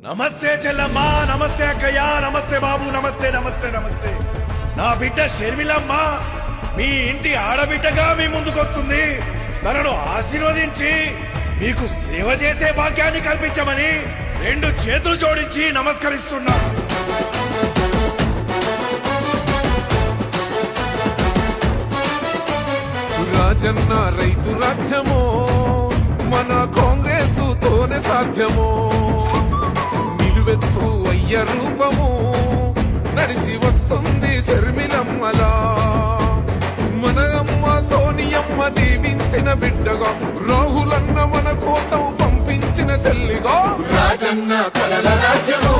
నమస్తే చెల్లమ్మా, నమస్తే అక్కయ్య, నమస్తే బాబు, నమస్తే నమస్తే నమస్తే. నా బిడ్డ షర్మిలమ్మ మీ ఇంటి ఆడబిడ్డగా మీ ముందుకొస్తుంది. తనను ఆశీర్వదించి మీకు సేవ చేసే భాగ్యాన్ని కల్పించమని రెండు చేతులు జోడించి నమస్కరిస్తున్నా. రాజన్న రైతు రాజ్యమో మన కాంగ్రెస్ తోనే సాధ్యమో, నిలువెత్తు అయ్య రూపము నడిచి వస్తుంది షర్మిలమ్మలా. మన అమ్మ సోనియమ్మ దీవించిన బిడ్డగా, రాహులన్న మన కోసం పంపించిన చెల్లిగా, రాజన్న కలల రాజ్యమో